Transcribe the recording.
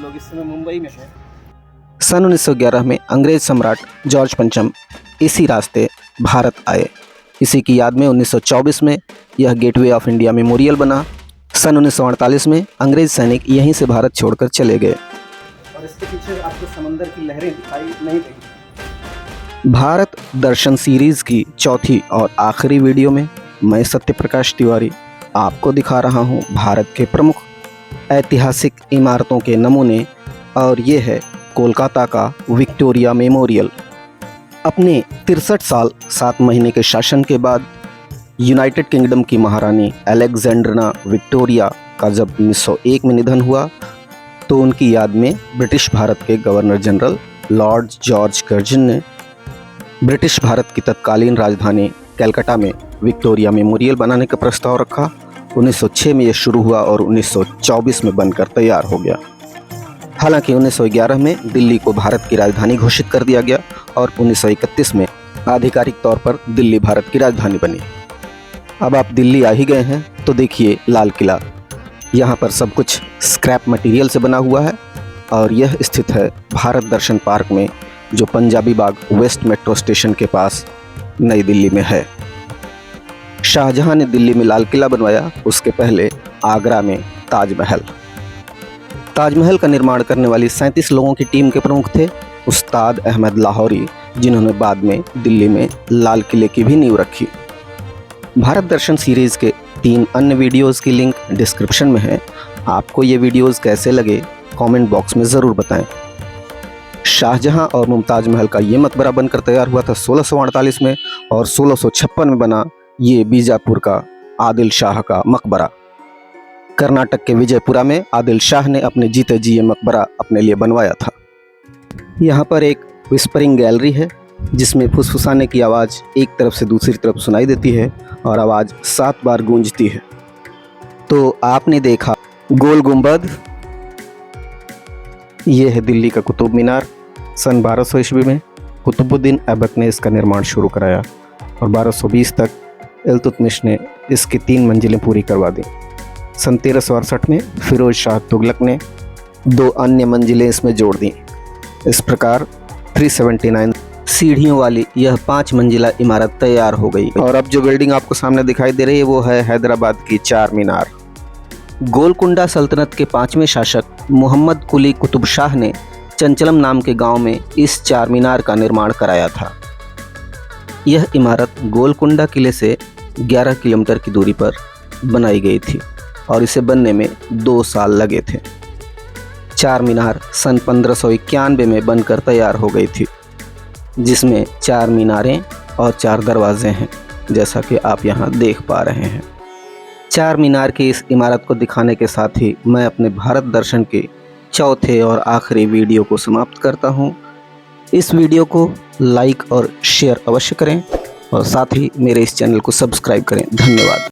लोग इस समय मुंबई में हैं। सन 1911 में अंग्रेज सम्राट जॉर्ज पंचम इसी रास्ते भारत आए। इसी की याद में 1924 में यह गेटवे ऑफ इंडिया मेमोरियल बना। सन 1948 में अंग्रेज सैनिक यहीं से भारत छोड़कर चले गए और इसके पीछे आपको समंदर की लहरें दिखाई नहीं देंगी। भारत दर्शन सीरीज की चौथी और आखिरी वीडियो में मैं सत्यप्रकाश तिवारी आपको दिखा रहा हूं भारत के प्रमुख ऐतिहासिक इमारतों के नमूने, और ये है कोलकाता का विक्टोरिया मेमोरियल। अपने 63 साल 7 महीने के शासन के बाद यूनाइटेड किंगडम की महारानी अलेक्जेंड्रिना विक्टोरिया का जब 1901 में निधन हुआ तो उनकी याद में ब्रिटिश भारत के governor general Lord George Curzon ने ब्रिटिश भारत की तत्कालीन राजधानी कलकत्ता में विक्टोरिया मेमोरियल बनाने का प्रस्ताव रखा। 1906 में यह शुरू हुआ और 1924 में बनकर तैयार हो गया। हालांकि 1911 में दिल्ली को भारत की राजधानी घोषित कर दिया गया और 1931 में आधिकारिक तौर पर दिल्ली भारत की राजधानी बनी। अब आप दिल्ली आ ही गए हैं तो देखिए लाल किला। यहाँ पर सब कुछ स्क्रैप मटेरियल से बना हुआ है और यह स्थित है भारत दर्शन पार्क में, जो पंजाबी बाग वेस्ट मेट्रो स्टेशन के पास नई दिल्ली में है। शाहजहां ने दिल्ली में लाल किला बनवाया, उसके पहले आगरा में ताजमहल। ताजमहल का निर्माण करने वाली 37 लोगों की टीम के प्रमुख थे उस्ताद अहमद लाहौरी, जिन्होंने बाद में दिल्ली में लाल किले की भी नींव रखी। भारत दर्शन सीरीज के 3 अन्य वीडियोस की लिंक डिस्क्रिप्शन में है। आपको ये वीडियोस कैसे लगे कमेंट बॉक्स में ज़रूर बताएं। शाहजहां और मुमताज महल का ये मकबरा बनकर तैयार हुआ था 1648 में और 1656 में बना ये बीजापुर का आदिल शाह का मकबरा। कर्नाटक के विजयपुरा में आदिल शाह ने अपने जीते जी ये मकबरा अपने लिए बनवाया था। यहाँ पर एक विस्परिंग गैलरी है जिसमें फुसफुसाने की आवाज़ एक तरफ से दूसरी तरफ सुनाई देती है और आवाज़ 7 बार गूंजती है। तो आपने देखा गोल गुंबद, ये है दिल्ली का कुतुब मीनार। सन 1200 ईस्वी में कुतुबुद्दीन ऐबक ने इसका निर्माण शुरू कराया और 1220 तक इल्तुतमिश ने इसकी 3 मंजिलें पूरी करवा दी। सन 1368 में फिरोज शाह तुगलक ने 2 अन्य मंजिलें इसमें जोड़ दी। इस प्रकार 379 सीढ़ियों वाली यह 5 मंजिला इमारत तैयार हो गई। और अब जो बिल्डिंग आपको सामने दिखाई दे रही है वो है हैदराबाद की चार मीनार। गोलकुंडा सल्तनत के 5वें शासक मोहम्मद कुली कुतुब शाह ने चंचलम नाम के गांव में इस चार मीनार का निर्माण कराया था। यह इमारत गोलकुंडा किले से 11 किलोमीटर की दूरी पर बनाई गई थी और इसे बनने में 2 साल लगे थे। चार मीनार सन 1591 में बनकर तैयार हो गई थी, जिसमें 4 मीनारें और 4 दरवाजे हैं, जैसा कि आप यहाँ देख पा रहे हैं। 4 मीनार की इस इमारत को दिखाने के साथ ही मैं अपने भारत दर्शन के चौथे और आखिरी वीडियो को समाप्त करता हूँ। इस वीडियो को लाइक और शेयर अवश्य करें और साथ ही मेरे इस चैनल को सब्सक्राइब करें। धन्यवाद।